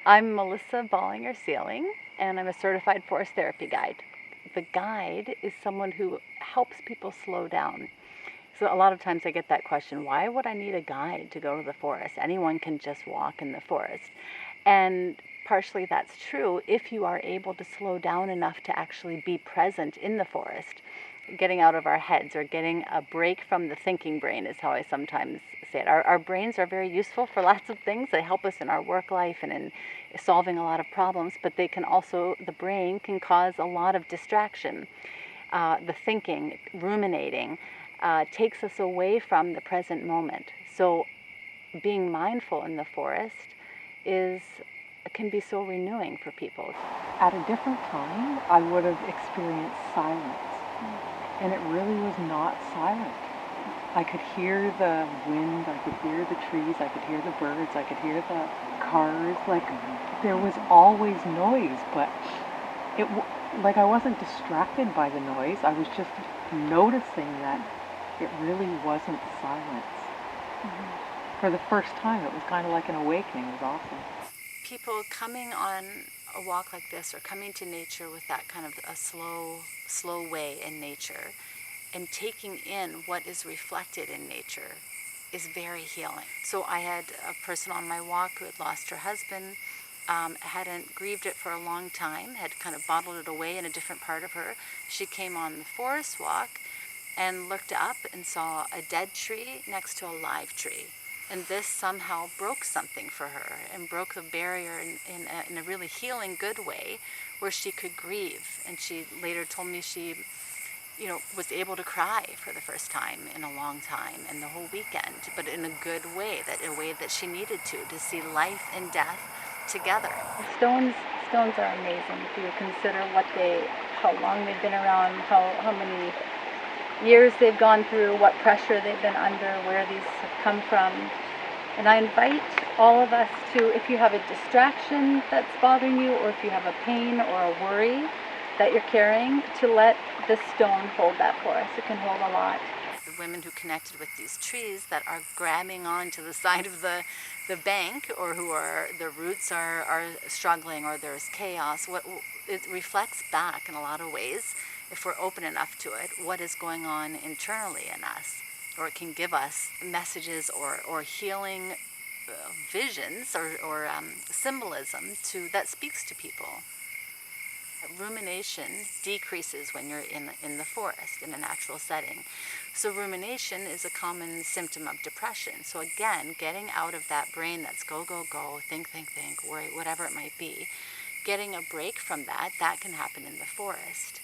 I'm Melissa Bollinger Sealing, and I'm a certified forest therapy guide. The guide is someone who helps people slow down. So a lot of times I get that question, why would I need a guide to go to the forest? Anyone can just walk in the forest. And partially that's true if you are able to slow down enough to actually be present in the forest. Getting out of our heads or getting a break from the thinking brain is how I sometimes say it. Our brains are very useful for lots of things. They help us in our work life and in solving a lot of problems, but they can also, the brain can cause a lot of distraction. The thinking, ruminating, takes us away from the present moment. So being mindful in the forest can be so renewing for people. At a different time, I would have experienced silence. And it really was not silent. I could hear the wind, I could hear the trees, I could hear the birds, I could hear the cars. Like, there was always noise, but I wasn't distracted by the noise. I was just noticing that it really wasn't silence. For the first time, it was kind of like an awakening. It was awesome. People coming on a walk like this or coming to nature with that kind of a slow way in nature and taking in what is reflected in nature is very healing. So I had a person on my walk who had lost her husband, hadn't grieved it for a long time, had kind of bottled it away in a different part of her. She came on the forest walk and looked up and saw a dead tree next to a live tree. And this somehow broke something for her and broke the barrier in a really healing, good way where she could grieve. And she later told me she, was able to cry for the first time in a long time and the whole weekend, but in a good way, a way that she needed to see life and death together. Stones are amazing if you consider how long they've been around, how many years they've gone through, what pressure they've been under, where these have come from. And I invite all of us to, if you have a distraction that's bothering you, or if you have a pain or a worry that you're carrying, to let the stone hold that for us. It can hold a lot. The women who connected with these trees that are grabbing onto the side of the bank, or the roots are struggling, or there's chaos, it reflects back in a lot of ways, if we're open enough to it, what is going on internally in us. Or it can give us messages or healing visions or symbolism that speaks to people. Rumination decreases when you're in the forest, in a natural setting. So rumination is a common symptom of depression. So again, getting out of that brain that's go, go, go, think, worry, whatever it might be, getting a break from that can happen in the forest.